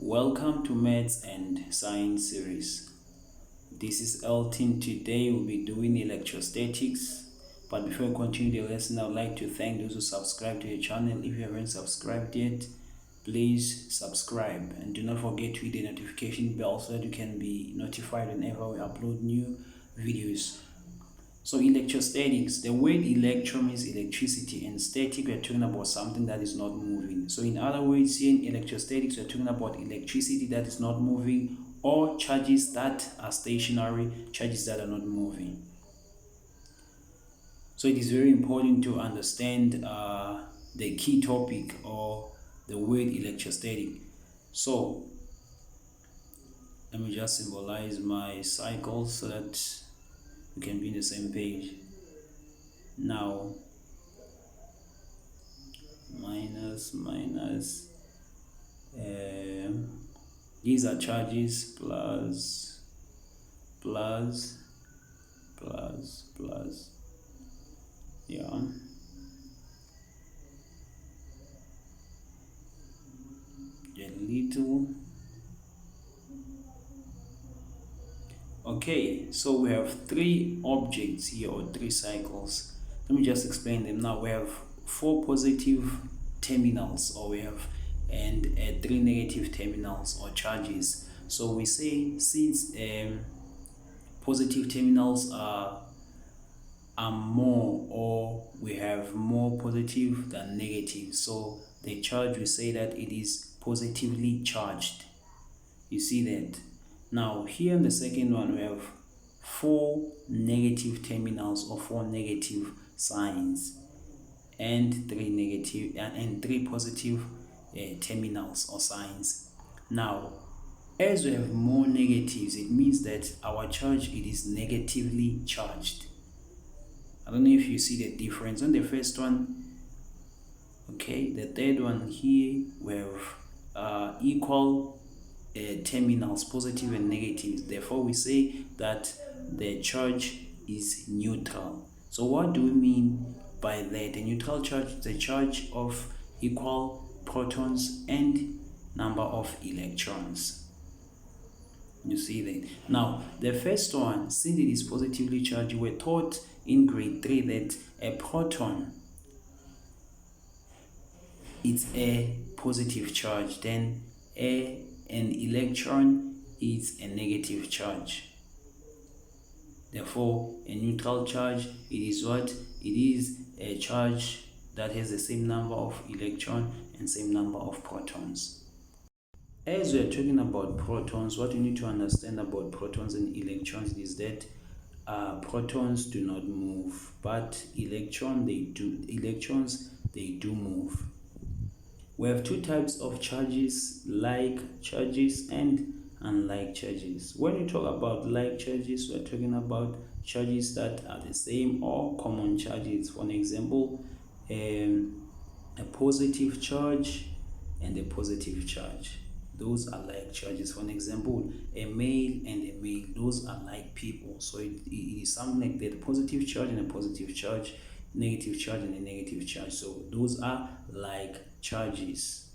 Welcome to Maths and Science series. This is Elton. Today we'll be doing electrostatics. But before we continue the lesson, I would like to thank those who subscribe to the channel. If you haven't subscribed yet, please subscribe and do not forget to hit the notification bell so that you can be notified whenever we upload new videos. So electrostatics, the word electron means electricity, and static, we're talking about something that is not moving. So in other words, here in electrostatics, we're talking about electricity that is not moving, or charges that are stationary, charges that are not moving. So it is very important to understand the key topic or the word electrostatic. So let me just symbolize my cycle so that we can be on the same page. Now, minus, these are charges, plus, yeah. A little. Okay, so we have three objects here, or three cycles. Let me just explain them now. We have four positive terminals, or we have three negative terminals or charges. So we say since positive terminals are more, or we have more positive than negative, so the charge, we say that it is positively charged. You see that? Now here in the second one, we have four negative terminals or four negative signs, and three positive terminals or signs. Now, as we have more negatives, it means that our charge, it is negatively charged. I don't know if you see the difference on the first one. Okay, the third one here, we have equal terminals, positive and negative. Therefore, we say that the charge is neutral. So what do we mean by that? A neutral charge is the charge of equal protons and number of electrons. You see that? Now, the first one, since it is positively charged, we were taught in grade 3 that a proton, it's a positive charge, then an electron is a negative charge. Therefore, a neutral charge, it is what? It is a charge that has the same number of electrons and same number of protons. As we are talking about protons, what you need to understand about protons and electrons is that protons do not move, but electrons they do move. We have two types of charges, like charges and unlike charges. When we talk about like charges, we're talking about charges that are the same or common charges. For an example, a positive charge and a positive charge, those are like charges. For an example, a male and a male, those are like people. So it is something like that, a positive charge and a positive charge, negative charge and a negative charge. So those are like charges.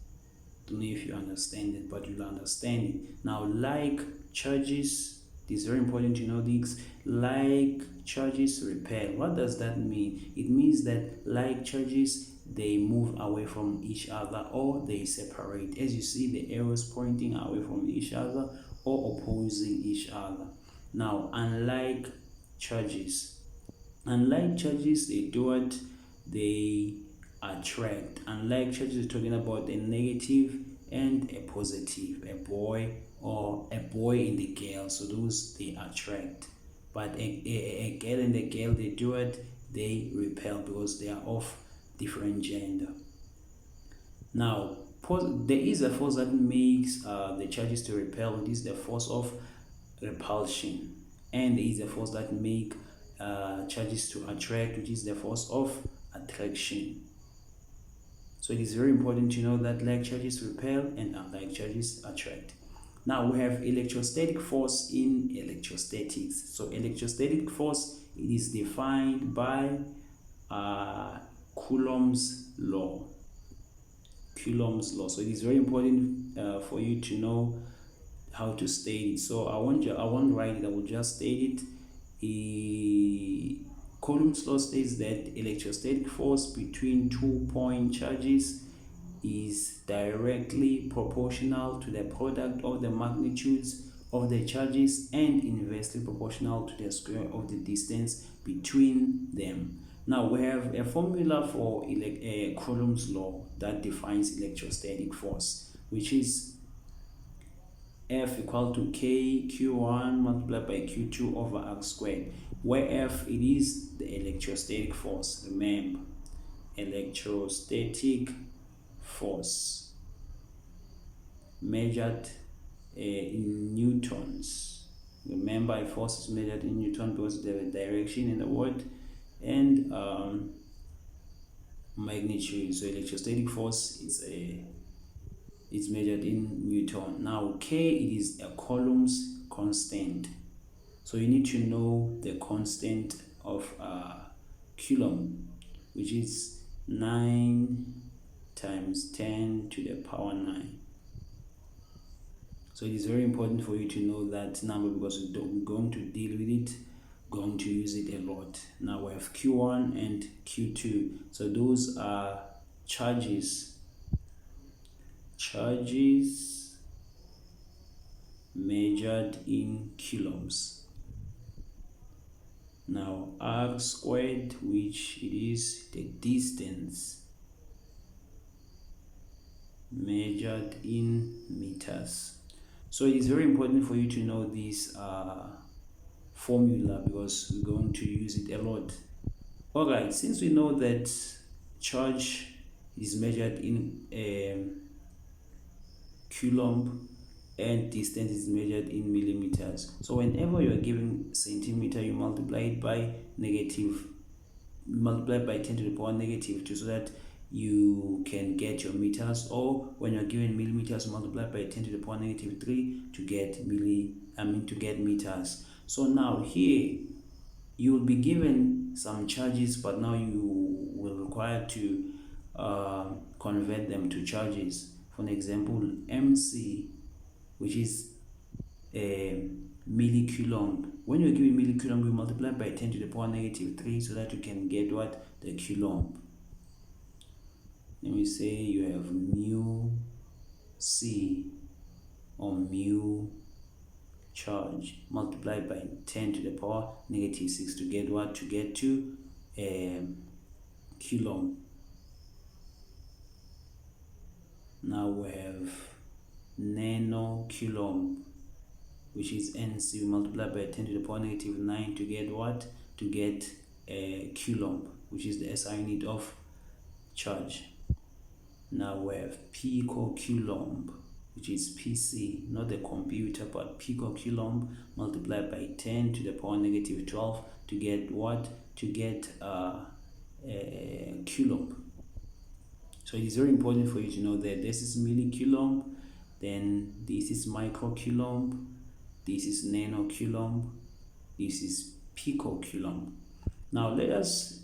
Don't know if you understand it, but you'll understand it. Now, like charges, it is very important to know this. Like charges repel. What does that mean? It means that like charges, they move away from each other, or they separate. As you see, the arrows pointing away from each other or opposing each other. Now, unlike charges, they do what? They attract. Unlike charges, we're talking about a negative and a positive, a boy and a girl. So those, they attract. But a girl and a girl, they do it, they repel, because they are of different gender. Now, there is a force that makes the charges to repel. This is the force of repulsion, and there is a force that makes charges to attract, which is the force of attraction. So it is very important to know that like charges repel and unlike charges attract. Now we have electrostatic force in electrostatics. So electrostatic force, it is defined by Coulomb's law. Coulomb's law. So it is very important for you to know how to state it. So I won't write it, I will just state it. Coulomb's law states that electrostatic force between 2-point charges is directly proportional to the product of the magnitudes of the charges and inversely proportional to the square of the distance between them. Now we have a formula for Coulomb's law that defines electrostatic force, which is F equal to K Q1 multiplied by Q2 over R squared, where F it is the electrostatic force. Remember, electrostatic force measured in newtons. Remember, a force is measured in newton because there is direction in the word and magnitude. So electrostatic force is measured in newton. Now K, it is a Coulomb's constant, so you need to know the constant of Coulomb, which is 9 times 10 to the power 9. So it is very important for you to know that number because we're going to deal with it, going to use it a lot. Now we have Q1 and Q2. So those are charges measured in coulombs. Now R squared, which it is the distance measured in meters. So it is very important for you to know this formula because we're going to use it a lot. Alright, since we know that charge is measured in coulomb and distance is measured in millimeters, so whenever you are given centimeter, you multiply it by 10 to the power -2 so that you can get your meters, or when you're given millimeters, multiply by 10 to the power -3 to get meters. So now here you will be given some charges, but now you will require to convert them to charges. For an example, MC, which is a millicoulomb. When you're given millicoulomb, you multiply by 10 to the power -3 so that you can get what? The coulomb. Let me say you have mu C or mu charge multiplied by 10 to the power -6 to get what? To get to coulomb. Now we have nanocoulomb, which is NC. We multiply by 10 to the power -9 to get what? To get coulomb, which is the SI unit of charge. Now we have picocoulomb, which is PC, not the computer, but picocoulomb multiplied by 10 to the power -12 to get what? To get coulomb. So it is very important for you to know that this is millicoulomb, then this is microcoulomb, this is nanocoulomb, this is picocoulomb. Now let us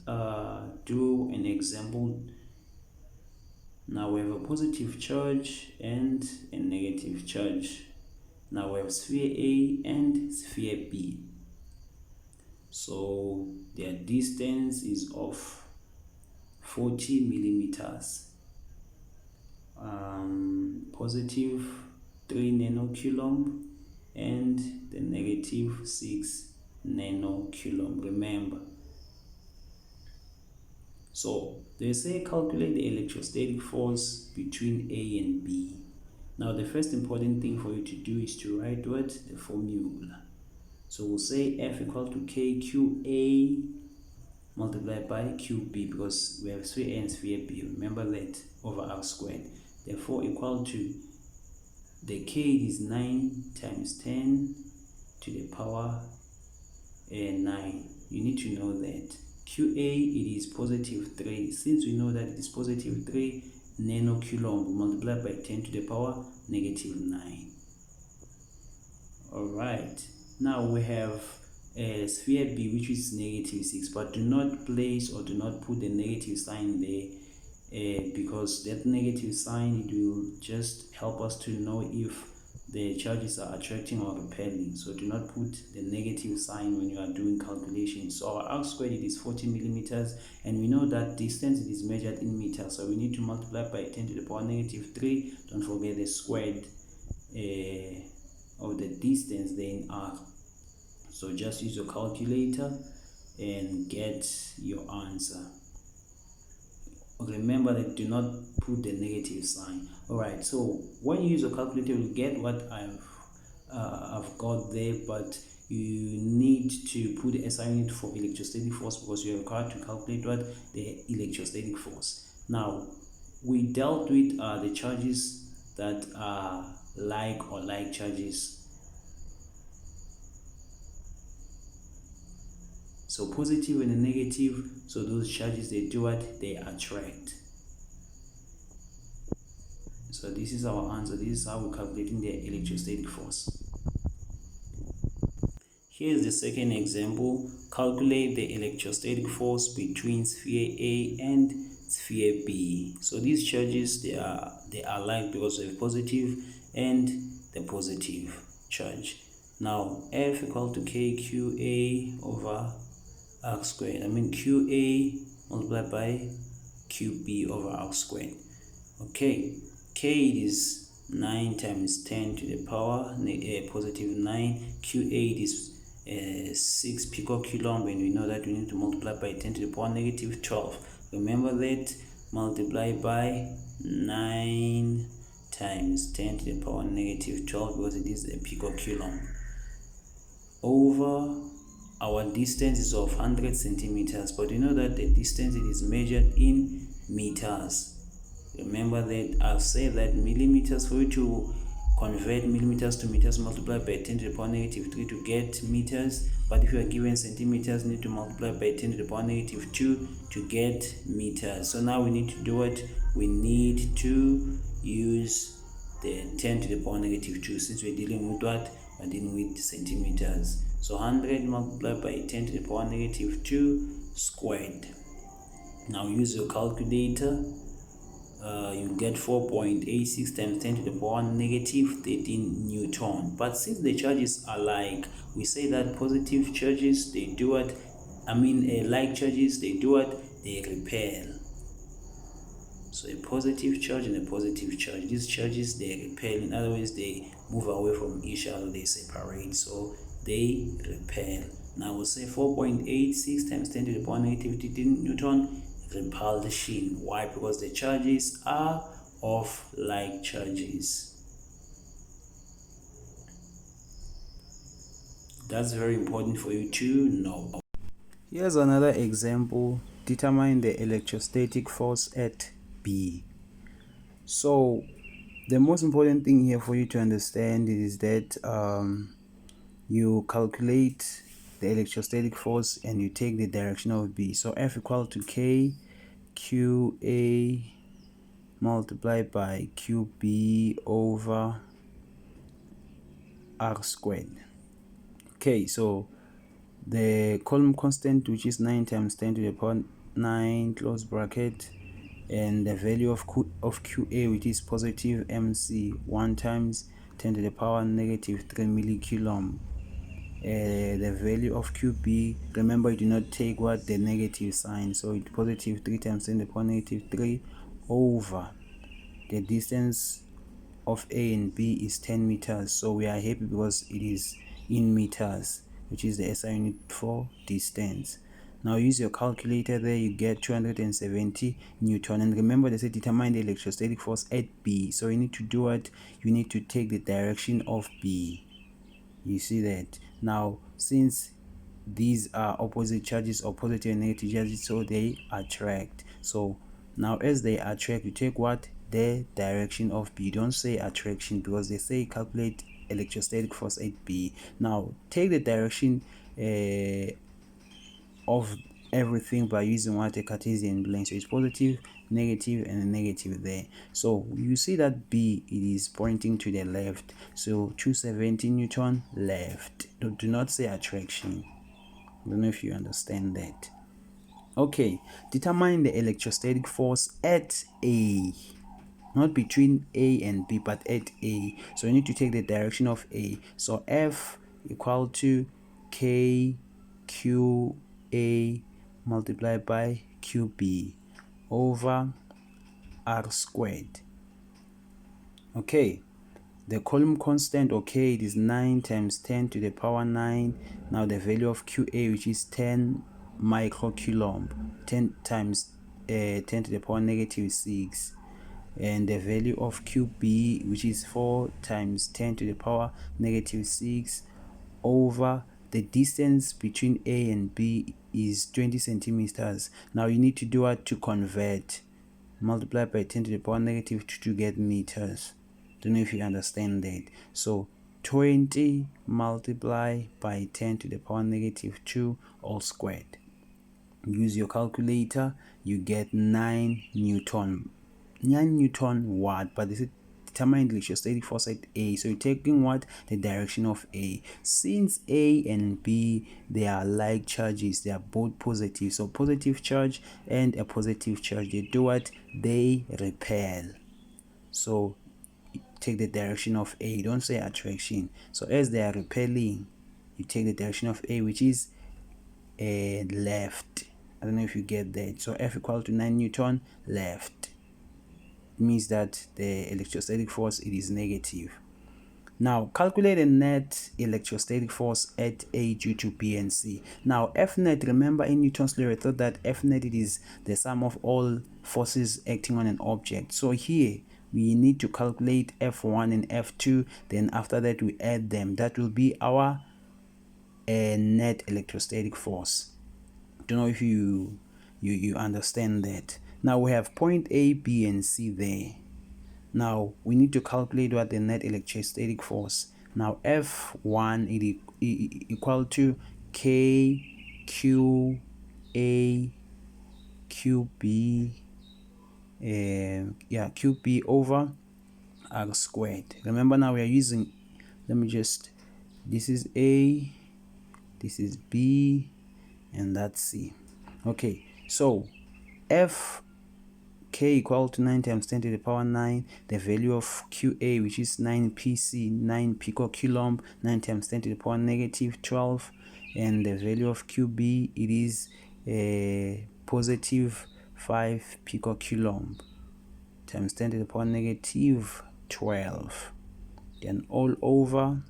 do an example. Now we have a positive charge and a negative charge. Now we have sphere A and sphere B. So their distance is of 40 millimeters. Positive 3 nanocoulomb and the negative 6 nanocoulomb. Remember. So they say calculate the electrostatic force between A and B. Now the first important thing for you to do is to write what? The formula. So we'll say F equal to KQA multiplied by QB because we have sphere A and sphere B. Remember that, over R squared. Therefore equal to the K is 9 times 10 to the power 9. You need to know that. QA, it is positive 3. Since we know that it is positive 3 nanocoulomb multiplied by 10 to the power -9. Alright, now we have sphere B, which is -6, but do not place or do not put the negative sign there because that negative sign, it will just help us to know if the charges are attracting or repelling. So do not put the negative sign when you are doing calculations. So our arc squared, it is 40 millimeters, and we know that distance, it is measured in meters, so we need to multiply by 10 to the power negative 3. Don't forget the squared of the distance there in r. So just use your calculator and get your answer. Remember that do not put the negative sign. Alright, so when you use your calculator, you get what I've got there, but you need to put the SI unit for electrostatic force, because you are required to calculate what the electrostatic force. Now, we dealt with the charges that are like or like charges. So positive and negative, so those charges, they do what? They attract. So this is our answer. This is how we're calculating the electrostatic force. Here is the second example. Calculate the electrostatic force between sphere A and sphere B. So these charges, they are like, because of positive and the positive charge. Now F equal to KQA over arc squared. I mean QA multiplied by QB over arc squared. Okay, K is 9 times 10 to the power positive 9. Q8 is 6 picocoulomb, and we know that we need to multiply by 10 to the power negative 12. Remember that, multiply by 9 times 10 to the power negative 12, because it is a picocoulomb, over our distance is of 100 centimeters, but you know that the distance, it is measured in meters. Remember that I've said that millimeters, for you to convert millimeters to meters, multiply by 10 to the power negative 3 to get meters. But if you are given centimeters, you need to multiply by 10 to the power negative 2 to get meters. So now we need to do it. We need to use the 10 to the power negative 2, since we're dealing with what? We're dealing with centimeters. So 100 multiplied by 10 to the power negative 2 squared. Now use your calculator. You get 4.86 times 10 to the power negative 13 Newton. But since the charges are like, we say that positive charges, they do what? Like charges, they do what? They repel. So a positive charge and a positive charge, these charges, they repel. In other words, they move away from each other, they separate, so they repel. Now we'll say 4.86 times 10 to the power negative 13 Newton repulsion. Why? Because the charges are of like charges. That's very important for you to know. Here's another example. Determine the electrostatic force at B. So the most important thing here for you to understand is that you calculate the electrostatic force and you take the direction of B. So F equal to K QA multiplied by QB over R squared. Okay, so the column constant, which is 9 times 10 to the power 9 close bracket, and the value of QA, which is positive MC, 1 times 10 to the power negative 3 millicoulomb. The value of QB, remember, you do not take what? The negative sign, so it's positive 3 times 10 to the power negative 3 over the distance of A and B is 10 meters. So we are happy because it is in meters, which is the SI unit for distance. Now use your calculator there, you get 270 Newton. And remember, they say determine the electrostatic force at B. So you need to do what? You need to take the direction of B. You see that? Now, since these are opposite charges or positive and negative charges, so they attract. So now as they attract, you take what? The direction of B. Don't say attraction, because they say calculate electrostatic force at B. Now take the direction of everything by using what? A Cartesian plane. So it's positive, negative, and a negative there. So you see that B, it is pointing to the left, so 270 Newton left. Do not say attraction. I don't know if you understand that. Okay, determine the electrostatic force at A, not between A and B, but at A. So you need to take the direction of A. So F equal to K Q A multiplied by QB over R squared. Okay, the Coulomb constant, okay, it is 9 times 10 to the power 9. Now the value of QA, which is 10 microcoulomb, 10 times 10 to the power negative 6. And the value of QB, which is 4 times 10 to the power negative 6 over the distance between A and B is 20 centimeters. Now you need to do what to convert. Multiply by 10 to the power negative 2 to get meters. Don't know if you understand that. So 20 multiply by 10 to the power negative 2 all squared. Use your calculator, you get 9 Newton. 9 Newton watt, but this is determine the electrostatic force at A. So you're taking what? The direction of A. Since A and B, they are like charges, they are both positive. So positive charge and a positive charge, they do what? They repel. So take the direction of A, don't say attraction. So as they are repelling, you take the direction of A, which is left. I don't know if you get that. So F equal to 9 Newton left. It means that the electrostatic force, it is negative. Now calculate the net electrostatic force at A due to B and C. Now F net, remember in Newton's law, I thought that F net, it is the sum of all forces acting on an object. So here we need to calculate F1 and F2, then after that we add them. That will be our net electrostatic force. Don't know if you understand that. Now we have point A, B, and C there. Now we need to calculate what the net electrostatic force. Now F1 equal to K Q A QB QB over R squared. Remember now we are using, let me just, this is A, this is B, and that's C. Okay, so F K equal to 9 times 10 to the power 9, the value of QA, which is 9 PC, 9 picocoulomb, 9 times 10 to the power negative 12, and the value of QB, it is positive 5 picocoulomb times 10 to the power negative 12. Then all over,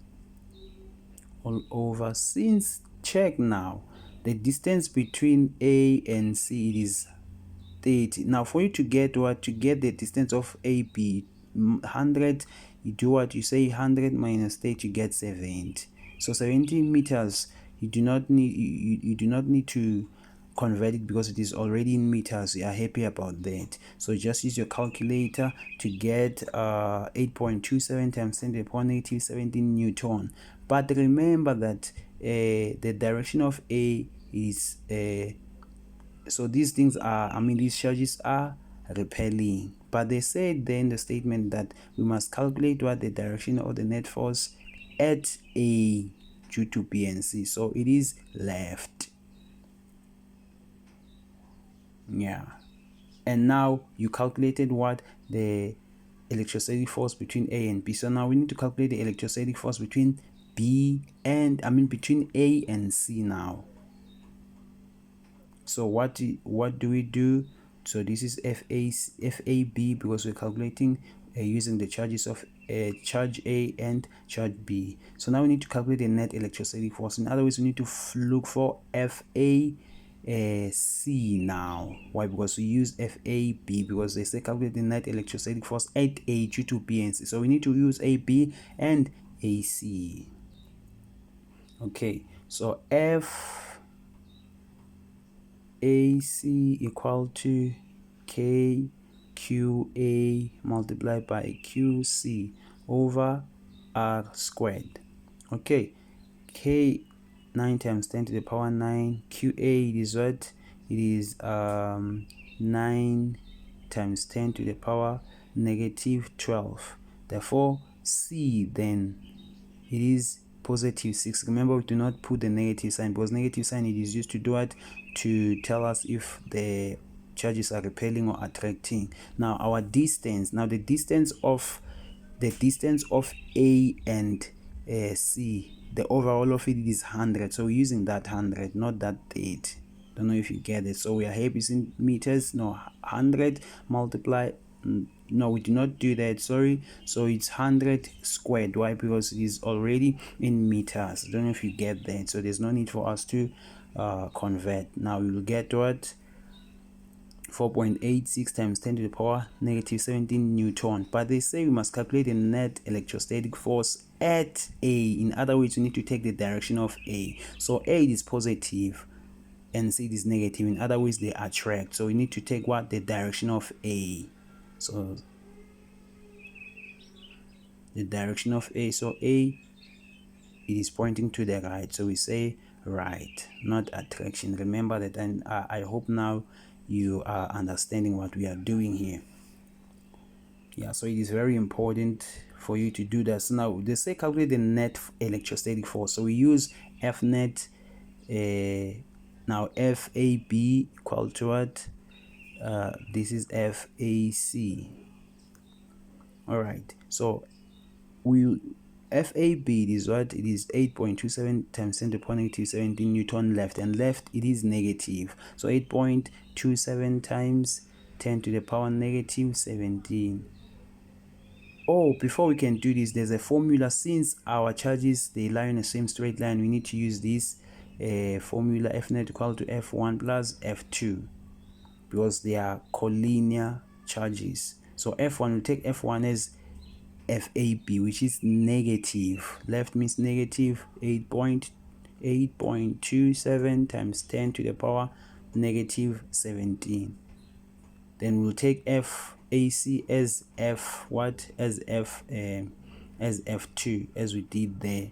since check now, the distance between A and C, it is 30. Now for you to get what, to get the distance of AB, 100, you do what, you say 100 minus 30, you get 70. So 70 meters, you do not need, you do not need to convert it because it is already in meters. You are happy about that. So just use your calculator to get 8.27 times 10 to the power negative 17 Newton. But remember that the direction of A is so these things are, I mean, these charges are repelling, but they said then the statement that we must calculate what the direction of the net force at A due to B and C. So it is left. Yeah. And now you calculated what? The electrostatic force between A and B. So now we need to calculate the electrostatic force between B and, I mean, between A and C now. So what do we do? So this is FAB because we're calculating using the charges of charge A and charge B. So now we need to calculate the net electrostatic force. In other words, we need to look for FAC now. Why? Because we use FAB because they say calculate the net electrostatic force at A due to B and C. So we need to use AB and AC. Okay, so AC equal to KQA multiplied by QC over R squared. Okay, K 9 times 10 to the power 9. QA is what? It is 9 times 10 to the power negative 12. Therefore, C then it is positive 6. Remember, we do not put the negative sign, because negative sign it is used to do it to tell us if the charges are repelling or attracting. Now our distance, the distance of A and C, the overall of it is 100, so we're using that 100, not that 8. Don't know if you get it. So we are here using meters. No, 100 multiply, no, we do not do that, sorry. So it's 100 squared. Why? Because it is already in meters. Don't know if you get that. So there's no need for us to convert. Now we will get what, 4.86 times 10 to the power negative 17 Newton. But they say we must calculate the net electrostatic force at A. In other words, we need to take the direction of A. So A is positive and C is negative. In other words, they attract. So we need to take what? The direction of A. So the direction of A. So A, it is pointing to the right. So we say right, not attraction. Remember that, and I hope now you are understanding what we are doing here. Yeah, so it is very important for you to do that. So now they say calculate the net electrostatic force. So we use F net. Now FAB equal to what? This is FAC. All right. So we FAB is what? It is 8.27 times 10 to the power negative 17 Newton left, and left it is negative. So 8.27 times 10 to the power negative 17. Oh, before we can do this, there's a formula. Since our charges they lie in the same straight line, we need to use this formula, F net equal to F1 plus F2, because they are collinear charges. So F1 will take F1 as FAB, which is negative. Left means negative 8.27 times 10 to the power negative 17. Then we'll take FAC as F what? As F2, as we did there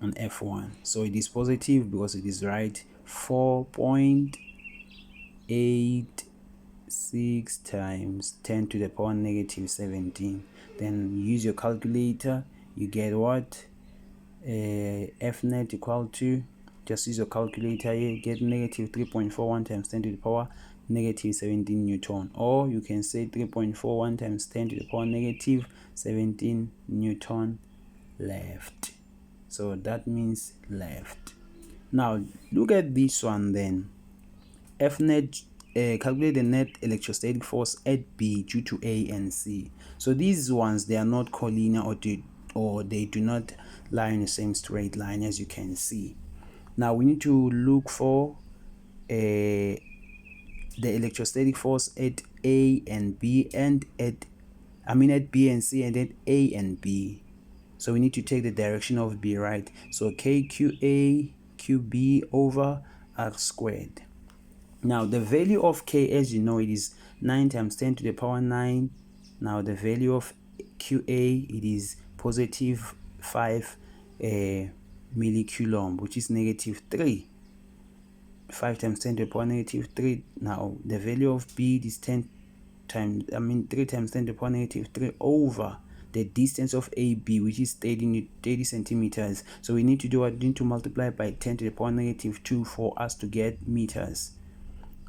on F1. So it is positive because it is right. 4.86 times 10 to the power negative 17. Then you use your calculator, you get what? F net equal to, just use your calculator here, get negative 3.41 times 10 to the power negative 17 Newton, or you can say 3.41 times 10 to the power negative 17 Newton left. So that means left. Now look at this one then. F net, calculate the net electrostatic force at B due to A and C. So these ones, they are not collinear, or they do not lie in the same straight line, as you can see. Now we need to look for the electrostatic force at A and B, and at B and C, and at A and B. So we need to take the direction of B, right? So KQA QB over R squared. Now the value of K, as you know, it is 9 times 10 to the power 9. Now the value of QA, it is positive 5 millicoulomb, which is negative 3. 5 times 10 to the power negative 3. Now the value of B is 3 times 10 to the power negative 3 over the distance of AB, which is 30 centimeters. So we need to do what? We need to multiply by 10 to the power negative 2 for us to get meters.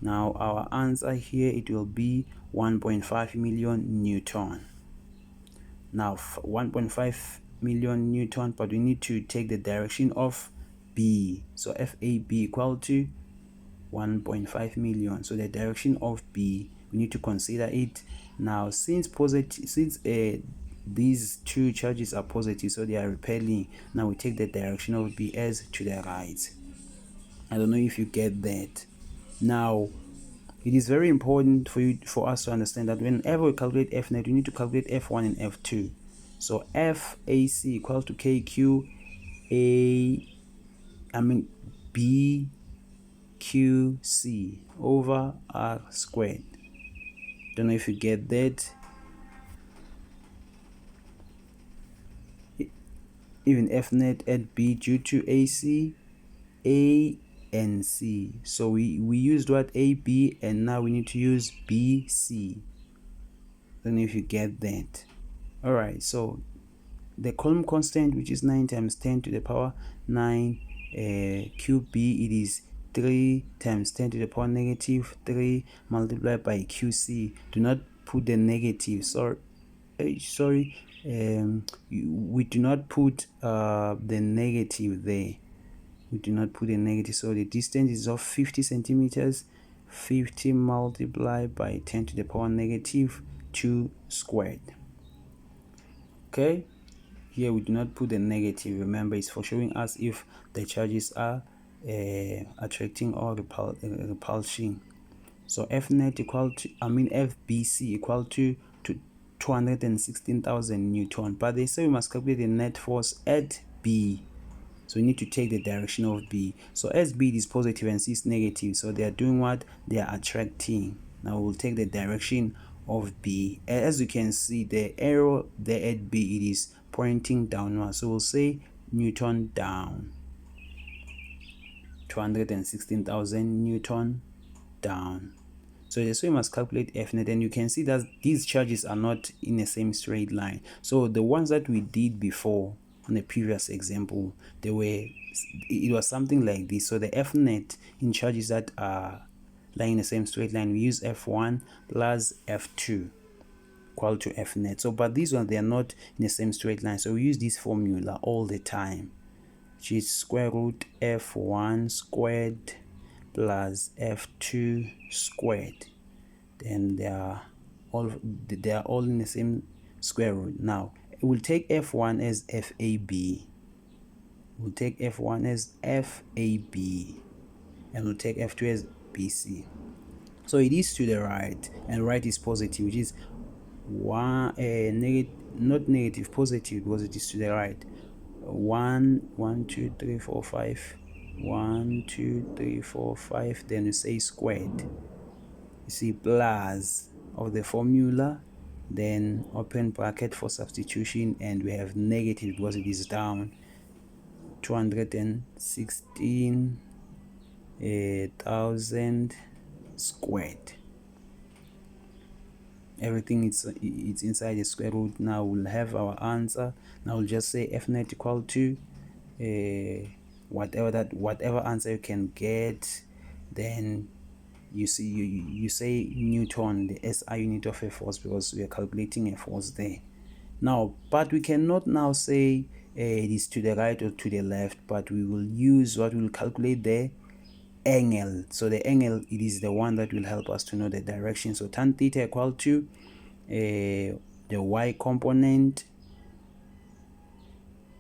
Now our answer here, it will be 1.5 million Newton. Now 1.5 million Newton, but we need to take the direction of B. So FAB equal to 1.5 million. So the direction of B, we need to consider it. Now since these two charges are positive, so they are repelling, now we take the direction of B as to the right. I don't know if you get that. Now it is very important for us to understand that whenever we calculate F net, we need to calculate F1 and F2. So FAC equals to BQC over R squared. Don't know if you get that. Even F net at B due to AC, A and C. So we used what? AB, and now we need to use BC. Don't know if you get that. All right, so the Coulomb constant, which is 9 times 10 to the power 9 QB, it is 3 times 10 to the power negative 3 multiplied by QC. Do not put the negative, we do not put the negative there. We do not put a negative, so the distance is of 50 centimeters. 50 multiplied by 10 to the power negative 2 squared. Okay, here we do not put the negative. Remember, it's for showing us if the charges are attracting or repulsing. So F net equal to, FBC equal to 216,000 Newton. But they say we must calculate the net force at B. So we need to take the direction of B. So as B is positive and C is negative, so they are doing what? They are attracting. Now we'll take the direction of B. As you can see, the arrow there at B, it is pointing downward. So we'll say Newton down. 216,000 Newton down. So that's why we must calculate F net, and you can see that these charges are not in the same straight line. So the ones that we did before on the previous example, it was something like this. So the F net in charges that are lying in the same straight line, we use F1 plus F2 equal to F net. So but these ones, they are not in the same straight line, so we use this formula all the time, which is square root F1 squared plus F2 squared. Then they are all in the same square root. Now we'll take F1 as FAB. We'll take F1 as FAB, and we'll take F2 as BC. So it is to the right, and right is positive, which is not negative, positive, because it is to the right. 1 2 3 4 5 1 2 3 4 5, then you say squared. You see plus of the formula, then open bracket for substitution, and we have negative because it is down. 216,000 squared. Everything it's inside the square root. Now we'll have our answer. Now we'll just say F net equal to whatever answer you can get. Then you see you say Newton, the SI unit of a force, because we are calculating a force there. Now, but we cannot now say it is to the right or to the left, but we will use what we'll calculate the angle. So the angle, it is the one that will help us to know the direction. So tan theta equal to the y component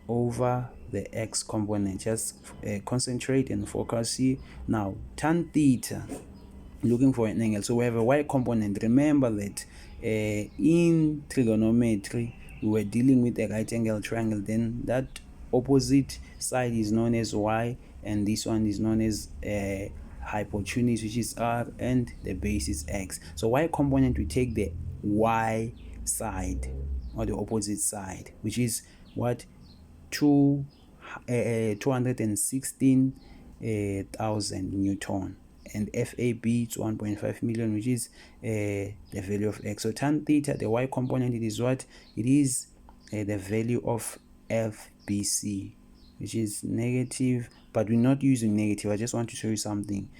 over the x component. Just concentrate and focus here. Now tan theta, looking for an angle, so we have a y component. Remember that in trigonometry we were dealing with a right angle triangle, then that opposite side is known as y, and this one is known as hypotenuse, which is r, and the base is x. So y component, we take the y side, or the opposite side, which is what? 216,000 Newton, and FAB is 1.5 million, which is the value of x. So tan theta, the y component, it is what? It is the value of FBC, which is negative, but we're not using negative. I just want to show you something.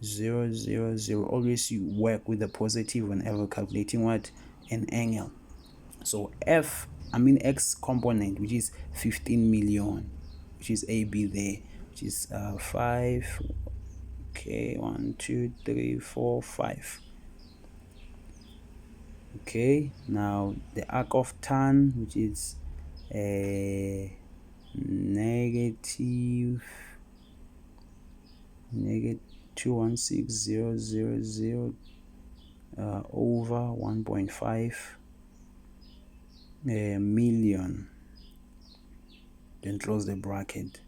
0 0 0. Always you work with the positive whenever calculating what? An angle. So x component, which is 15 million, which is AB there, which is 5. Okay, 1 2 3 4 5. Okay, now the arc of tan, which is negative 216,000 over 1.5 million, then close the bracket.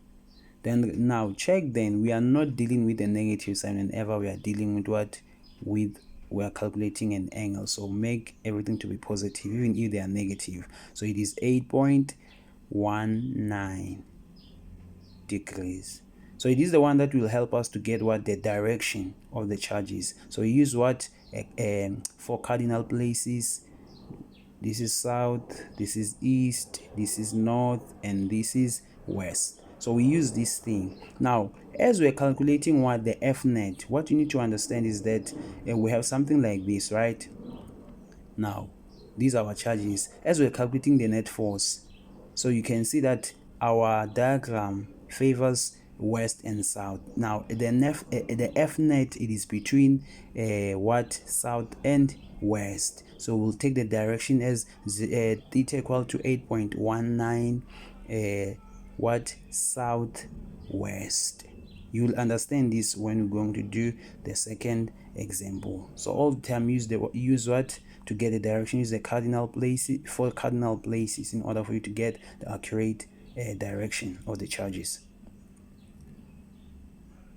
Then now check, then we are not dealing with the negative sign whenever we are dealing with what? We are calculating an angle, so make everything to be positive even if they are negative. So it is 8.19 degrees. So it is the one that will help us to get what? The direction of the charges. So we use what? 4 cardinal places, this is south, this is east, this is north, and this is west. So we use this thing. Now, as we're calculating what the F net, what you need to understand is that we have something like this, right? Now, these are our charges. As we're calculating the net force, so you can see that our diagram favors west and south. Now, the F net, it is between what, south and west. So we'll take the direction as theta equal to 8.19 what, southwest. You'll understand this when we're going to do the second example. So all the time use what to get the direction. Use the cardinal places, 4 cardinal places, in order for you to get the accurate direction of the charges.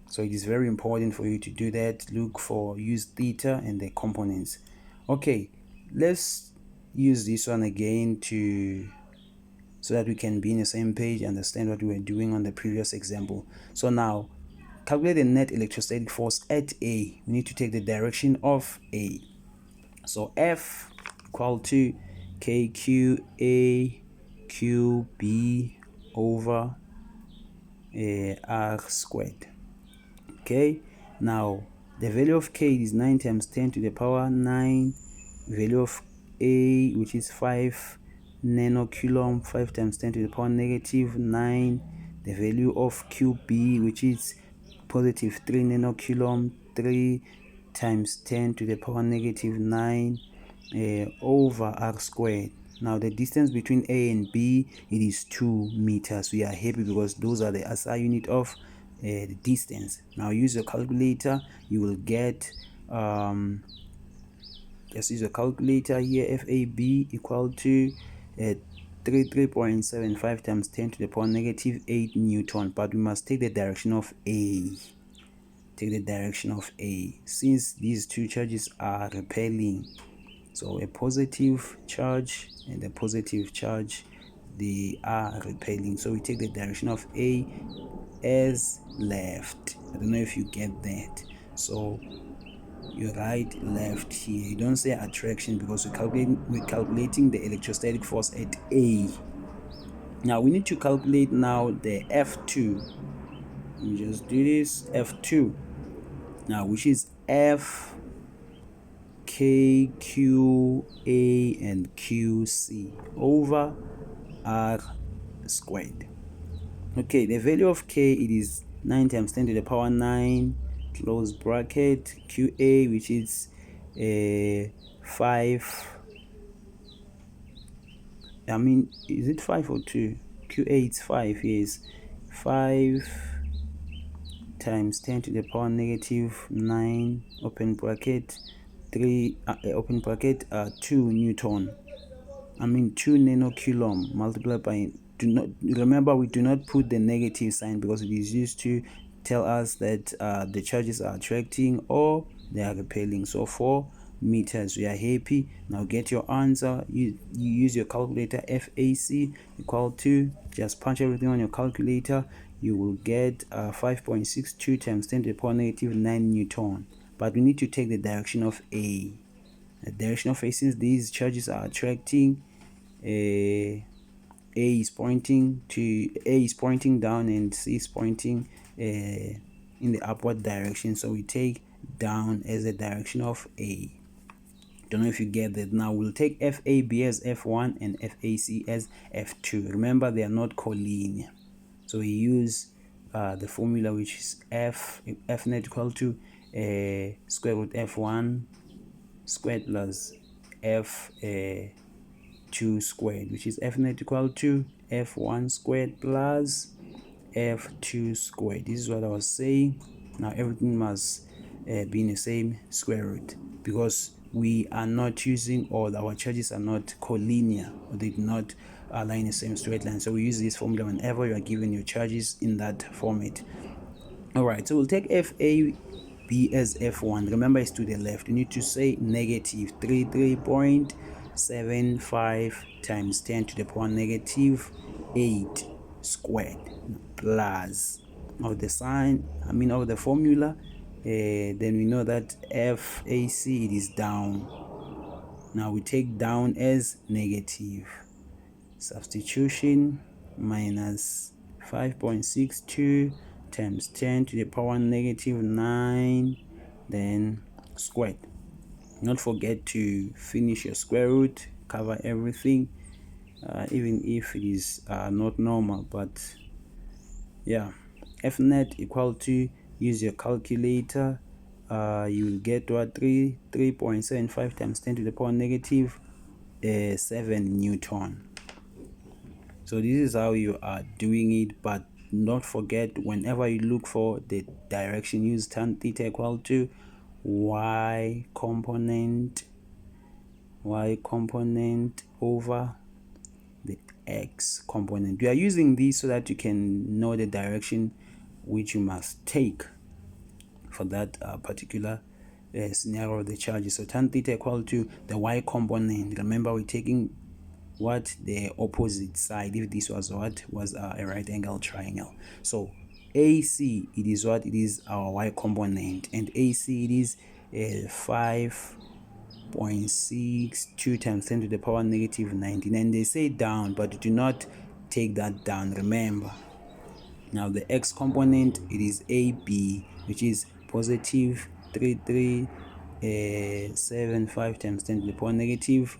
So it is very important for you to do that. Use theta and the components. Okay, let's use this one again so that we can be in the same page, understand what we were doing on the previous example. So now, calculate the net electrostatic force at A. We need to take the direction of A. So F equal to KQA QB over R squared. Okay, now the value of K is 9 times 10 to the power 9. Value of A, which is 5 nanocoulomb, 5 times 10 to the power negative 9. The value of QB, which is positive 3 nanocoulomb, 3 times 10 to the power negative 9 over R squared. Now the distance between A and B, it is 2 meters. We are happy because those are the SI unit of the distance. Now use your calculator. You will get just use a calculator here. FAB equal to 3.75 times 10 to the power negative 8 Newton. But we must take the direction of A. Take the direction of A, since these two charges are repelling. So a positive charge and a positive charge, they are repelling. So we take the direction of A as left. I don't know if you get that. So you write left here. You don't say attraction because we're calculating the electrostatic force at A. Now we need to calculate now the F2. Let me just do this. F2. Now, which is F, K, Q, A, and QC over R squared. Okay, the value of K, it is 9 times 10 to the power 9, close bracket, QA, which is 5, is it 5 or 2? QA, it's 5, yes, 5 times 10 to the power negative 9, open bracket, 3, open bracket, 2 Newton. 2 nanocoulomb multiplied by, remember we do not put the negative sign because it is used to tell us that the charges are attracting or they are repelling. So 4 meters. We are happy. Now get your answer. You use your calculator. FAC equal to, just punch everything on your calculator. You will get 5.62 times 10 to the power negative 9 Newton. But we need to take the direction of A. The direction of A, since these charges are attracting, A is pointing down and C is pointing in the upward direction. So we take down as the direction of A. Don't know if you get that. Now we'll take FAB as F1 and FAC as F2. Remember, they are not collinear. So we use the formula, which is F net equal to square root F1 squared plus F2 squared, which is F net equal to F1 squared plus F2 squared. This is what I was saying. Now everything must be in the same square root because we are not using, or our charges are not collinear, or they do not lie in the same straight line. So we use this formula whenever you are given your charges in that format. Alright, so we'll take FAB as F1. Remember, it's to the left. You need to say negative 33.75 times 10 to the power negative 8 squared plus of the sign, of the formula. Then we know that FAC, it is down. Now we take down as negative. Substitution, minus 5.62 times 10 to the power negative 9, then squared. Not forget to finish your square root, cover everything, even if it is not normal, but yeah. F net equal to, use your calculator, you will get what, 3.75 times 10 to the power negative 7 Newton. So this is how you are doing it, but don't forget, whenever you look for the direction, use tan theta equal to y component over the x component. We are using this so that you can know the direction which you must take for that particular scenario of the charges. So tan theta equal to the y component. Remember, we're taking what, the opposite side, if this was what was a right angle triangle. So AC, it is what, it is our y component, and AC, it is 5.62 times 10 to the power negative 19, and they say down, but do not take that down, remember. Now the x component, it is AB, which is positive 3375 times 10 to the power negative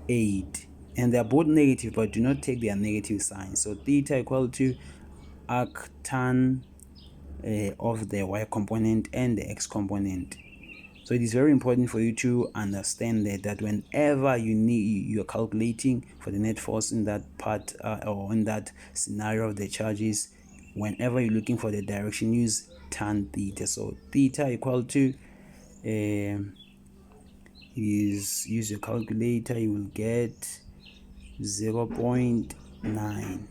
8, and they are both negative, but do not take their negative sign. So theta equal to arctan of the y component and the x component. So it is very important for you to understand that whenever you're calculating for the net force in that part or in that scenario of the charges, whenever you're looking for the direction, use tan theta. So theta equal to use your calculator, you will get 0.9,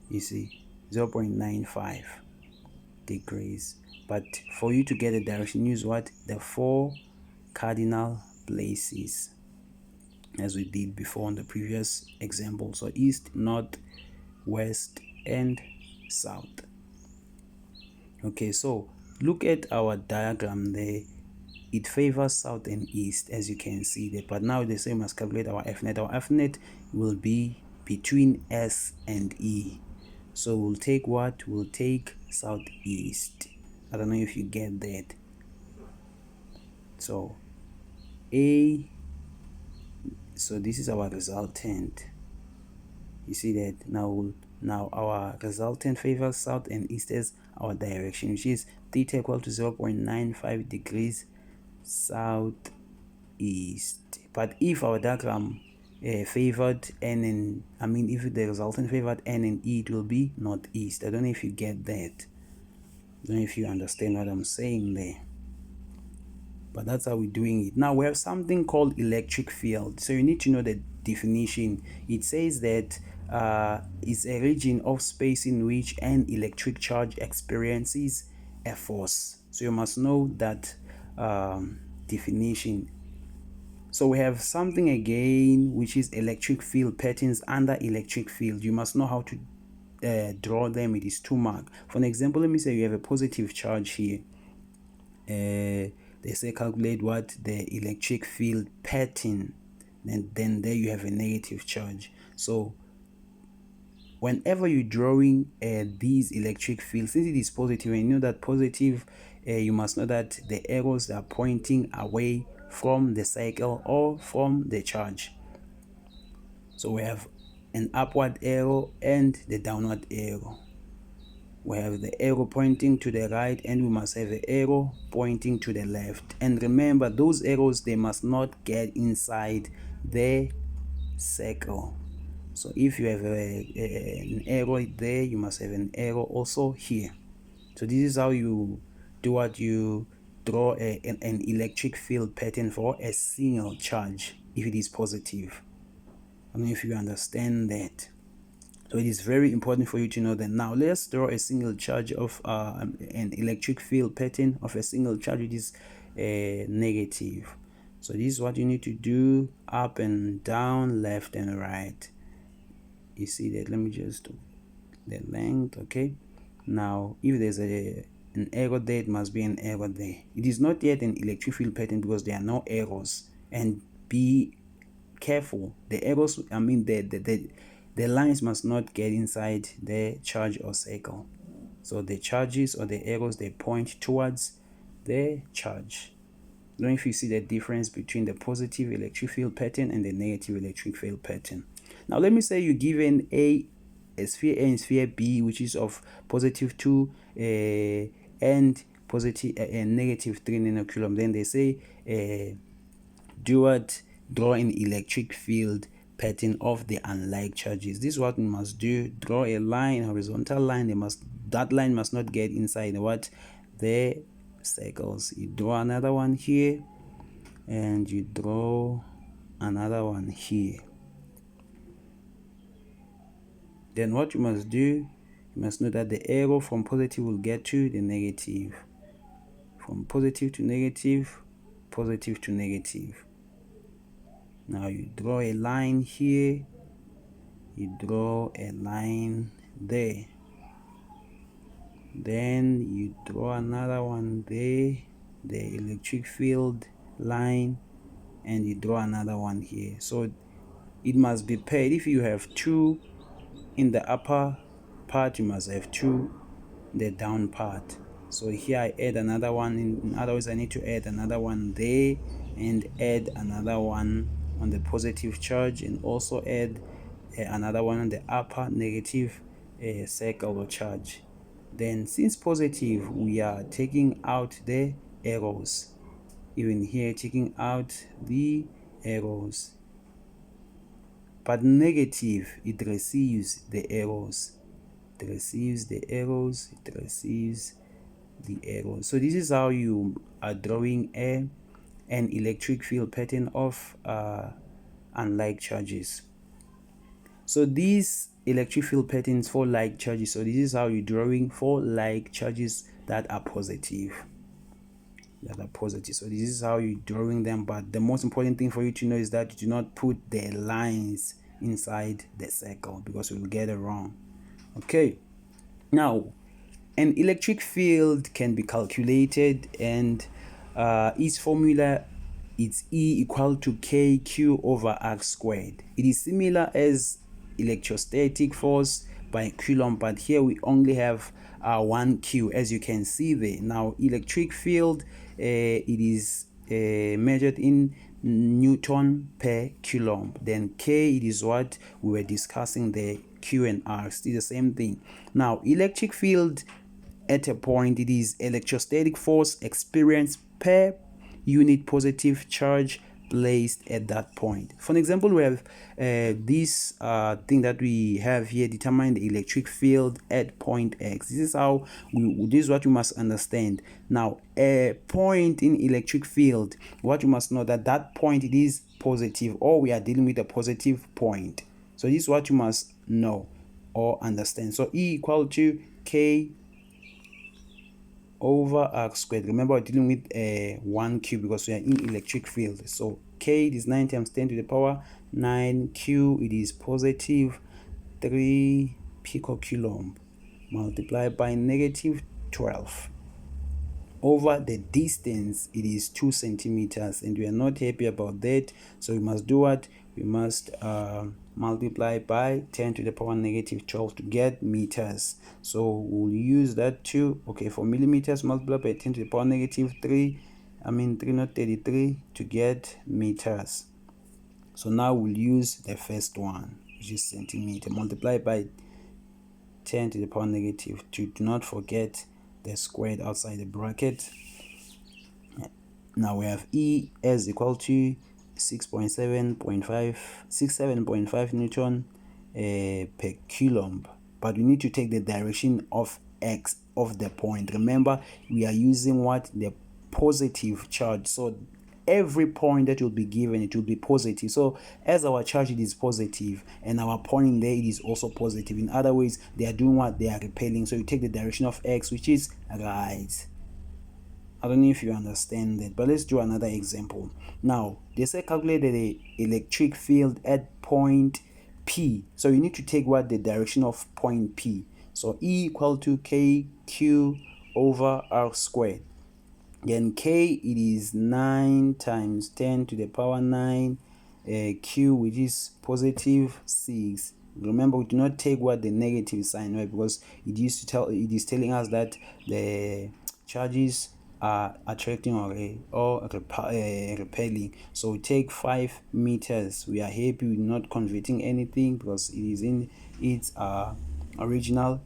you see, 0.95 degrees. But for you to get the direction, use what, the 4 cardinal places, as we did before on the previous example. So east, north, west, and south. Okay, so look at our diagram there. It favors south and east, as you can see there. But now the same, must calculate our F net. Our F net will be between S and E. So we'll take what? We'll take southeast. I don't know if you get that. So A, so this is our resultant. You see that now our resultant favors south and east as our direction, which is theta equal to 0.95 degrees south east. But if our diagram favored N and if the resultant favored N and E, it will be northeast. I don't know if you get that. I don't know if you understand what I'm saying there. But that's how we're doing it. Now we have something called electric field. So you need to know the definition. It says that it's a region of space in which an electric charge experiences a force. So you must know that definition. So we have something again, which is electric field patterns under electric field. You must know how to draw them. It is 2 mark. For an example, let me say you have a positive charge here. They say calculate what, the electric field pattern, and then there you have a negative charge. So whenever you're drawing these electric fields, since it is positive, and you know that positive, you must know that the arrows are pointing away from the cycle or from the charge. So we have an upward arrow and the downward arrow. We have the arrow pointing to the right, and we must have an arrow pointing to the left. And remember, those arrows, they must not get inside the circle. So if you have an arrow there, you must have an arrow also here. So this is how you do what, you draw an electric field pattern for a single charge if it is positive. I don't know if you understand that. So it is very important for you to know that. Now let's draw a single charge of an electric field pattern of a single charge. It is negative. So this is what you need to do: up and down, left and right. You see that? Let me just do the length. Okay, now if there's an arrow there, it must be an arrow there. It is not yet an electric field pattern because there are no arrows and be careful. The arrows, the lines must not get inside the charge or circle. So the charges or the arrows, they point towards the charge. I don't know if you see the difference between the positive electric field pattern and the negative electric field pattern. Now let me say you're given a sphere A and sphere B, which is of positive 2 and positive and negative 3 nanocoulomb. Then they say draw an electric field pattern of the unlike charges. This is what we must do. Draw a line, horizontal line. That line must not get inside the circles. You draw another one here, and you draw another one here. Then what you must do, you must know that the arrow from positive will get to the negative. From positive to negative, positive to negative. Now you draw a line here, you draw a line there. Then you draw another one there, the electric field line, and you draw another one here. So it must be paired. If you have 2 in the upper part, you must have 2 in the down part. So here I add another one. In other words, I need to add another one there and add another one on the positive charge, and also add another one on the upper negative circle or charge. Then since positive, we are taking out the arrows. Even here, taking out the arrows. But negative, it receives the arrows. It receives the arrows. It receives the arrows. So this is how you are drawing an electric field pattern of unlike charges. So these electric field patterns for like charges. So this is how you're drawing for like charges that are positive. So this is how you're drawing them. But the most important thing for you to know is that you do not put the lines inside the circle, because we will get it wrong. Okay, now an electric field can be calculated, and its formula is E equal to KQ over R squared. It is similar as electrostatic force by Coulomb, but here we only have 1Q, as you can see there. Now electric field, it is measured in Newton per Coulomb. Then K, it is what we were discussing there. Q and R, still the same thing. Now electric field at a point, it is electrostatic force experienced per unit positive charge placed at that point. For example, we have this thing that we have here, determine the electric field at point X. This is how this is what you must understand. Now a point in electric field, what you must know, that point, it is positive, or we are dealing with a positive point. So this is what you must know or understand. So E equal to K over R squared. Remember, we're dealing with 1Q because we are in electric field. So K, it is 9 times 10 to the power 9. Q, it is positive 3 picocoulomb multiplied by negative 12 over the distance. It is 2 centimeters, and we are not happy about that. So we must do what? We must multiply by 10 to the power negative 12 to get meters. So we'll use that too. Okay, for millimeters, multiply by 10 to the power negative 3, 3 to get meters. So now we'll use the first one, which is centimeter, multiply by 10 to the power negative 2. Do not forget the squared outside the bracket. Now we have E as equal to 67.5 Newton per Coulomb, but we need to take the direction of X of the point. Remember, we are using what? The positive charge. So every point that will be given, it will be positive. So as our charge, it is positive, and our point there, it is also positive. In other words, they are doing what? They are repelling. So you take the direction of X, which is right. I don't know if you understand that, but let's do another example. Now they say calculate the electric field at point P. So you need to take what? The direction of point P. So E equal to KQ over R squared. Then K, it is 9 times 10 to the power 9. Q, which is positive 6. Remember, we do not take what the negative sign, right? Because it is telling us that the charges are attracting or repelling. So we take 5 meters. We are happy with not converting anything because it is in its original.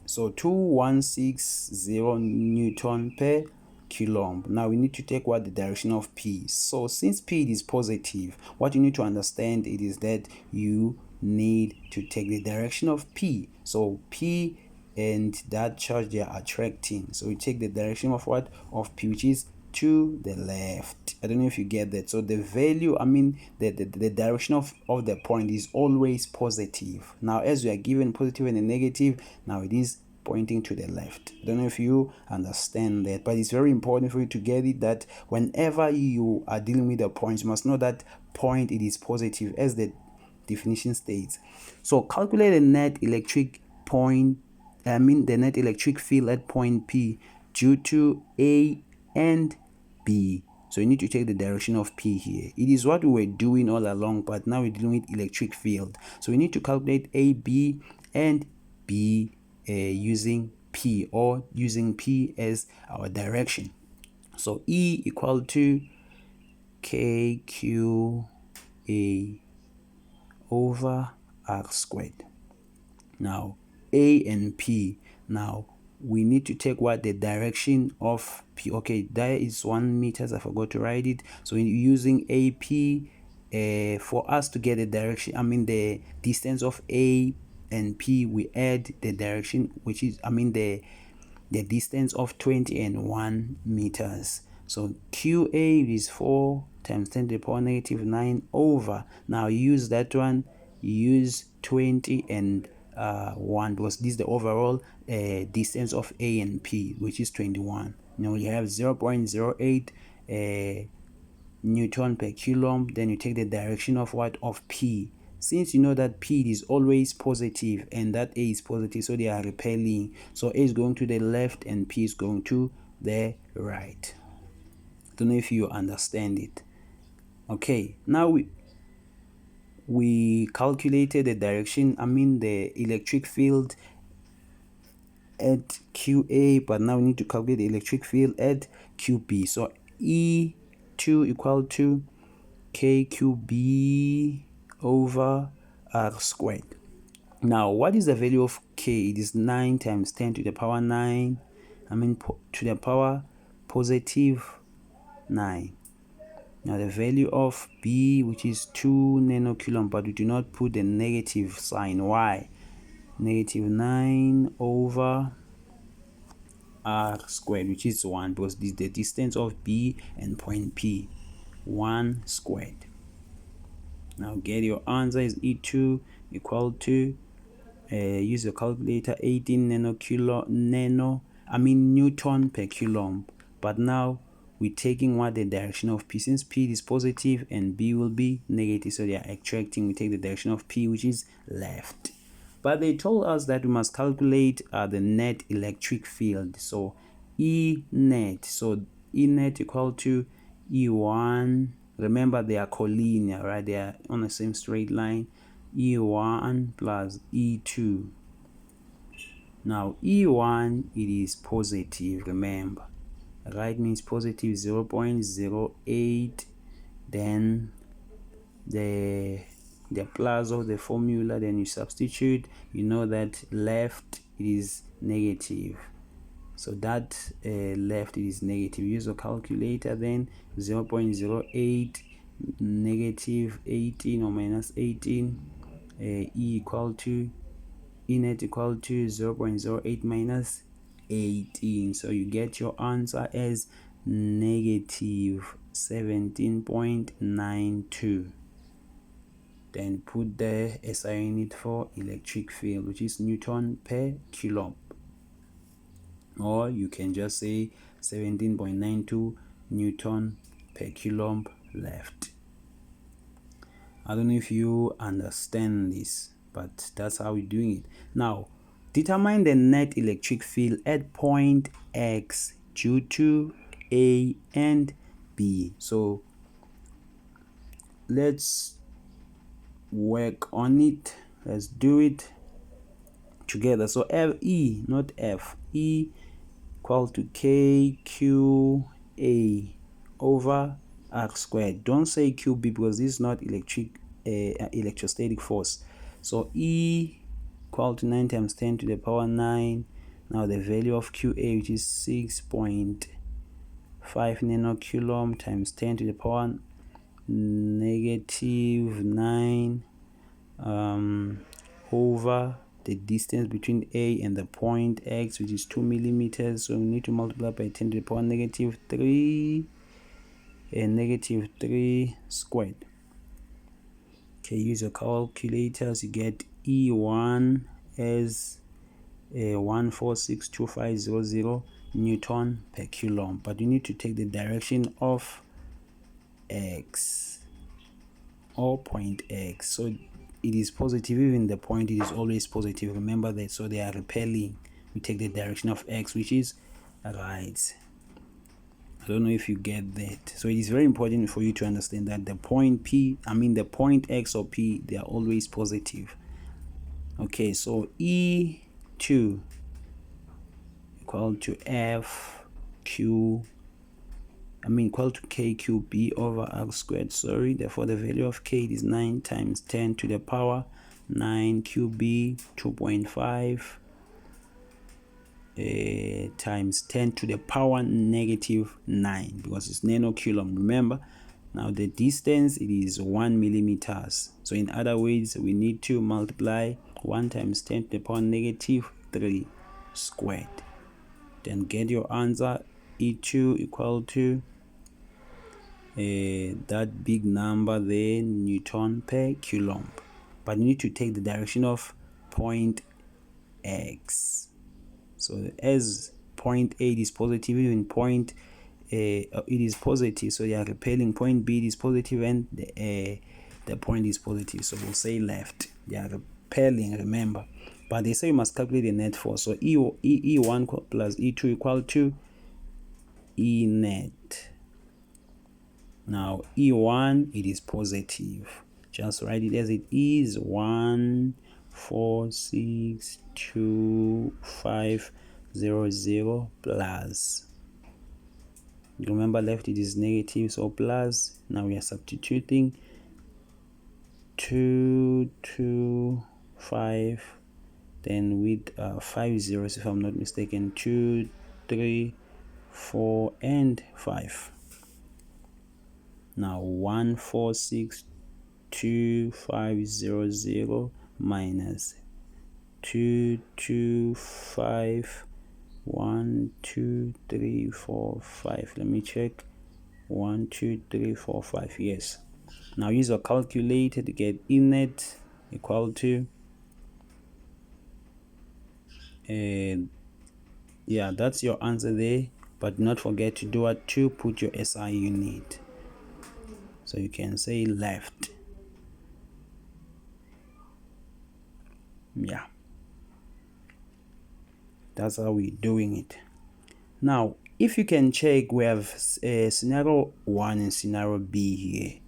So 2160 Newton per coulomb. Now we need to take what the direction of P. So since P is positive, what you need to understand it is that you need to take the direction of P. So P and that charge they are attracting. So we take the direction of what? Of P, which is to the left. I don't know if you get that. So the value, the direction of the point is always positive. Now as we are given positive and a negative, now it is pointing to the left. I don't know if you understand that, but it's very important for you to get it that whenever you are dealing with a point, you must know that point it is positive as the definition states. So calculate the net electric the net electric field at point P due to A and B. So you need to take the direction of P here. It is what we were doing all along, but now we're dealing with electric field. So we need to calculate A, B, and B using P, or using P as our direction. So E equal to KQA over R squared. Now A and P, now we need to take what the direction of P. Okay, there is 1 meters, I forgot to write it. So using AP, for us to get the direction, the distance of A and P, we add the direction, which is the distance of 20 and 1 meters. So QA is 4 times 10 to the power negative 9 over. Now use that one, use 20 and 1, because this is the overall distance of A and P, which is 21. Now you have 0.08 Newton per coulomb. Then you take the direction of what? Of P. Since you know that P is always positive and that A is positive, so they are repelling. So A is going to the left and P is going to the right. Don't know if you understand it. Okay, now we calculated the direction, the electric field at QA, but now we need to calculate the electric field at QB. So E2 equal to KQB over R squared. Now what is the value of K? It is 9 times 10 to the power 9, to the power positive 9. Now the value of B, which is 2 nanocoulomb, but we do not put the negative sign. Why? Negative 9 over R squared, which is 1, because this is the distance of B and point P. 1 squared. Now get your answer is E2 equal to use your calculator, 18 Newton per coulomb. But now we're taking what the direction of P. Since P is positive and B will be negative, so they are attracting, we take the direction of P, which is left. But they told us that we must calculate the net electric field. So E net, so E net equal to E1. Remember they are collinear, right? They are on the same straight line. E1 plus E2. Now E1, it is positive, remember. Right means positive 0.08. Then the plus of the formula, then you substitute, you know that left it is negative, so that left it is negative. Use a calculator, then 0.08 negative 18 or minus 18, E equal to E net equal to 0.08 minus 18, so you get your answer as negative 17.92. Then put the SI unit for electric field, which is Newton per coulomb, or you can just say 17.92 Newton per coulomb left. I don't know if you understand this, but that's how we're doing it. Now determine the net electric field at point X due to A and B. So let's work on it. Let's do it together. So E, not F, E equal to KQA over R squared. Don't say QB because this is not electrostatic force. So E equal to 9 times 10 to the power 9. Now the value of QA, which is 6.5 nanocoulomb times 10 to the power negative 9 over the distance between A and the point X, which is 2 millimeters. So we need to multiply by 10 to the power negative 3 and negative 3 squared. Okay, use your calculators. You get E1 as 1462500 Newton per coulomb, but you need to take the direction of X or point X. So it is positive, even the point it is always positive, remember that. So they are repelling. We take the direction of X, which is right. I don't know if you get that. So it is very important for you to understand that the point the point X or P, they are always positive. Okay, so E2 equal to equal to KQB over R squared. Sorry, therefore the value of K is 9 times 10 to the power 9 QB 2.5 times 10 to the power negative 9, because it's nanocoulomb, remember. Now the distance, it is 1 millimeters. So in other words, we need to multiply 1 times 10 to the power negative 3 squared. Then get your answer, E2 equal to that big number there, Newton per coulomb. But you need to take the direction of point X. So as point A is positive, even point it is positive, so you are repelling. Point B is positive and the point is positive, so we'll say left. They are repelling, remember. But they say you must calculate the net force. So E1 plus E2 equal to E net. Now E1, it is positive. Just write it as it is, 1462500 plus. Remember, left it is negative, so plus. Now we are substituting 225, then with 5 zeros if I'm not mistaken, 2, 3, 4 and 5. Now 1462500 minus 225, 1 2 3 4 5. Let me check. 1 2 3 4 5. Yes. Now use your calculator to get E net equal to yeah, that's your answer there. But do not forget to do it to put your SI unit. So you can say left. Yeah, that's how we're doing it. Now if you can check, we have scenario 1 and scenario B here.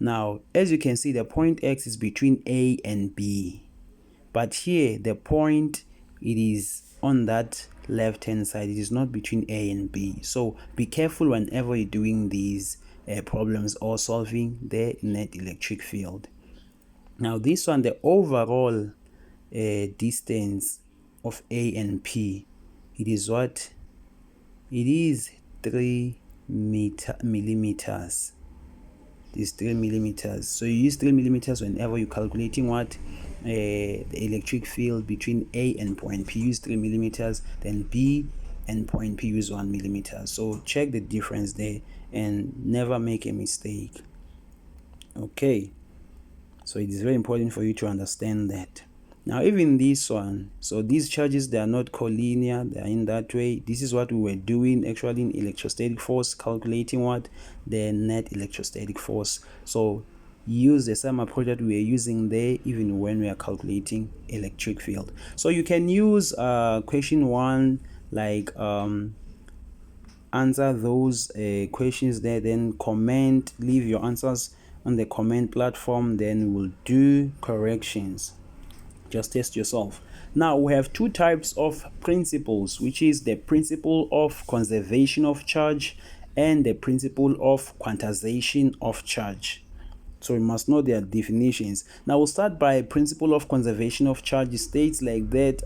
Now as you can see, the point X is between A and B, but here the point, it is on that left hand side. It is not between A and B. So be careful whenever you're doing these problems or solving the net electric field. Now this one, the overall distance of A and P, it is what? It is 3 millimeters. Is 3 millimeters. So you use 3 millimeters whenever you're calculating what the electric field between A and point P. Use 3 millimeters, then B and point P use 1 millimeter. So check the difference there and never make a mistake. Okay, so it is very important for you to understand that. Now even this one, so these charges, they are not collinear, they are in that way. This is what we were doing actually in electrostatic force, calculating what? The net electrostatic force. So use the same approach that we are using there even when we are calculating electric field. So you can use question 1 like answer those questions there, then comment, leave your answers on the comment platform, then we'll do corrections. Just test yourself. Now we have two types of principles, which is the principle of conservation of charge and the principle of quantization of charge. So we must know their definitions. Now we'll start by principle of conservation of charge. It states like that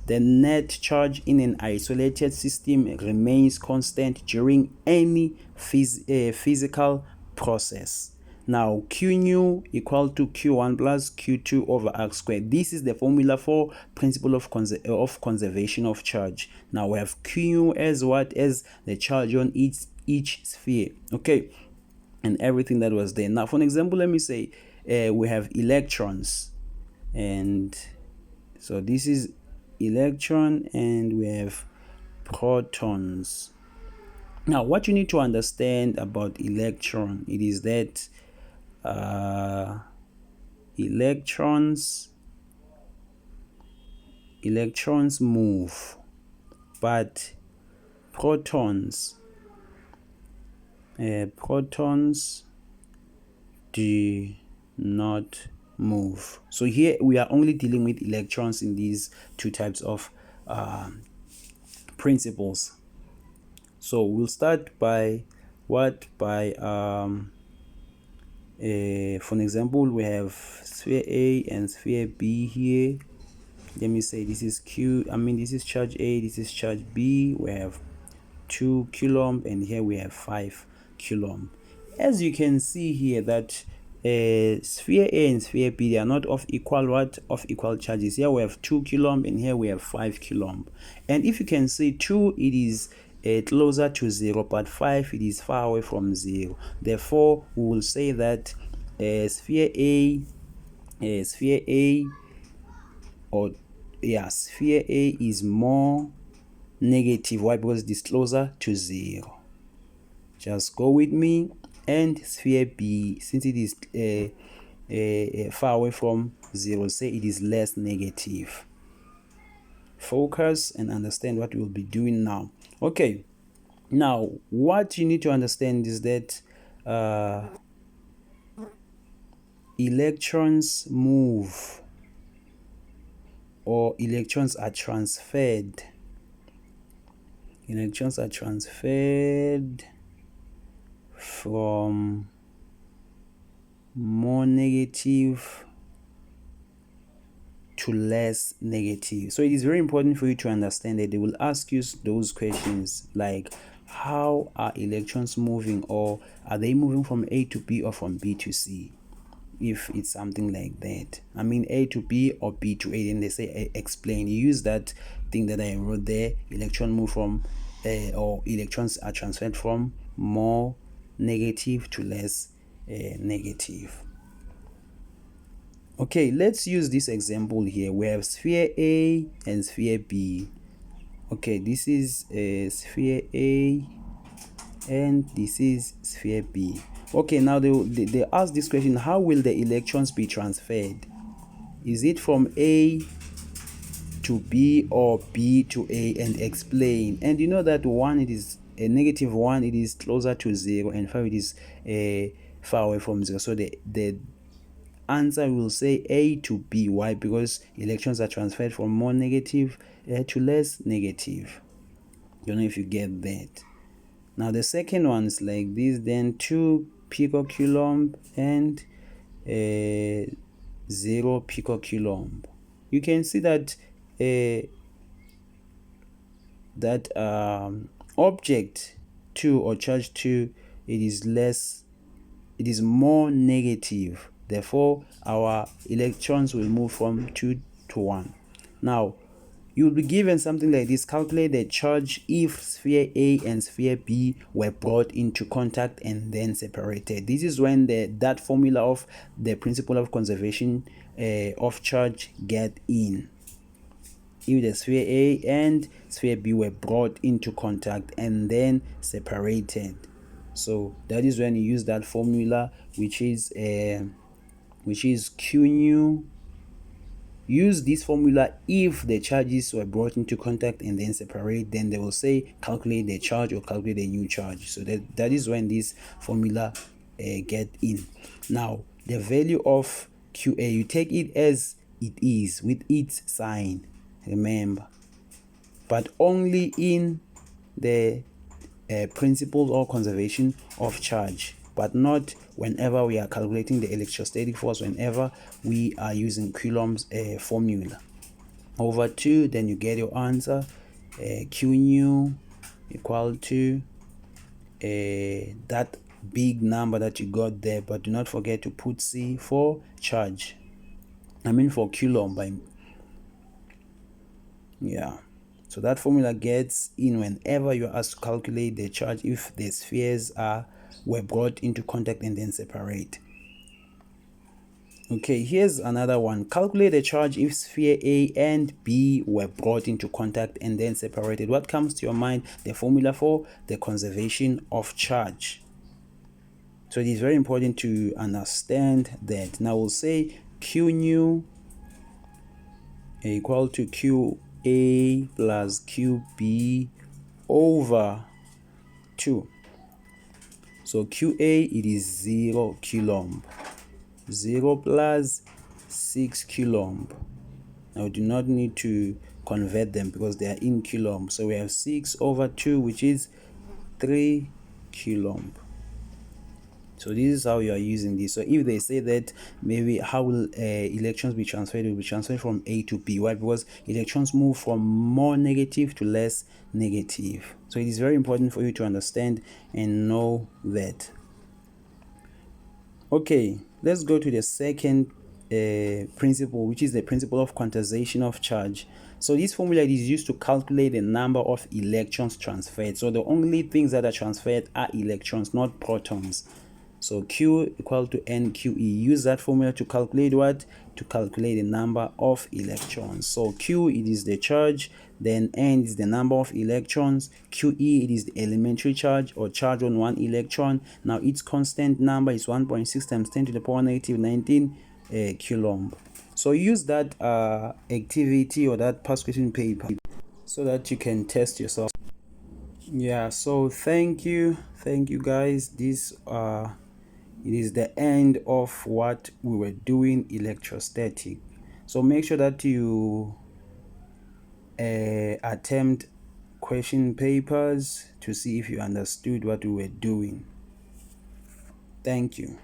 the net charge in an isolated system remains constant during any physical process. Now Q nu equal to Q1 plus Q2 over R squared. This is the formula for principle of conservation of charge. Now we have Q nu as what? As the charge on each sphere. Okay, and everything that was there. Now for an example, let me say we have electrons, and so this is electron, and we have protons. Now what you need to understand about electron, it is that electrons move, but protons do not move. So here we are only dealing with electrons in these two types of principles. So we'll start by what? By for an example, we have sphere A and sphere B here. Let me say this is this is charge A, this is charge B. We have 2 coulomb, and here we have 5 coulomb. As you can see here that sphere A and sphere B, they are not of equal charges. Here we have 2 coulomb, and here we have 5 coulomb. And if you can see 2, it is closer to 0, but 5, it is far away from 0. Therefore we will say that sphere A is more negative. Why? Because it is closer to 0. Just go with me. And sphere B, since it is far away from 0, say it is less negative. Focus and understand what we'll be doing now. Okay, now what you need to understand is that electrons move, or electrons are transferred. Electrons are transferred from more negative to less negative. So it is very important for you to understand that they will ask you those questions like, how are electrons moving, or are they moving from A to B or from B to C? If it's something like that, A to B or B to A, then they say explain. You use that thing that I wrote there. Electron move from or electrons are transferred from more negative to less negative. Okay, let's use this example here. We have sphere A and sphere B. Okay, this is sphere A and this is sphere B. Okay, now they ask this question: how will the electrons be transferred? Is it from A to B or B to A? And explain. And you know that 1, it is a negative 1, it is closer to 0, and 5, it is far away from 0. So the answer will say A to B. Why? Because electrons are transferred from more negative to less negative. Don't know if you get that. Now the second one is like this, then 2 picocoulomb and 0 picocoulomb. You can see that object 2 or charge 2, it is more negative. Therefore our electrons will move from 2 to 1. Now you'll be given something like this: calculate the charge if sphere A and sphere B were brought into contact and then separated. This is when that formula of the principle of conservation of charge get in. If the sphere A and sphere B were brought into contact and then separated, so that is when you use that formula, which is Q nu use this formula if the charges were brought into contact and then separate. Then they will say calculate the charge or calculate a new charge. So that is when this formula get in. Now the value of QA, you take it as it is with its sign, remember, but only in the principle or conservation of charge, but not whenever we are calculating the electrostatic force, whenever we are using Coulomb's formula. Over 2, then you get your answer, Q nu equal to that big number that you got there, but do not forget to put C for charge, for Coulomb. Yeah, so that formula gets in whenever you're asked to calculate the charge if the spheres were brought into contact and then separate. Okay, here's another one. Calculate the charge if sphere A and B were brought into contact and then separated. What comes to your mind? The formula for the conservation of charge. So it is very important to understand that. Now we'll say Q nu equal to QA plus QB over 2. So QA, it is 0 Coulomb. 0 plus 6 Coulomb. Now we do not need to convert them because they are in Coulomb. So we have 6 over 2, which is 3 Coulomb. So this is how you are using this. So if they say that maybe how will electrons be transferred, it will be transferred from A to B. Why? Because electrons move from more negative to less negative. So it is very important for you to understand and know that. Okay, let's go to the second principle, which is the principle of quantization of charge. So this formula is used to calculate the number of electrons transferred. So the only things that are transferred are electrons, not protons. So Q equal to NQE. Use that formula to calculate what? To calculate the number of electrons. So Q, it is the charge, then N is the number of electrons, QE, it is the elementary charge or charge on one electron. Now its constant number is 1.6 times 10 to the power negative 19 Coulomb. So use that activity or that past question paper so that you can test yourself. Yeah, so thank you guys. This it is the end of what we were doing electrostatic. So make sure that you attempt question papers to see if you understood what we were doing. Thank you.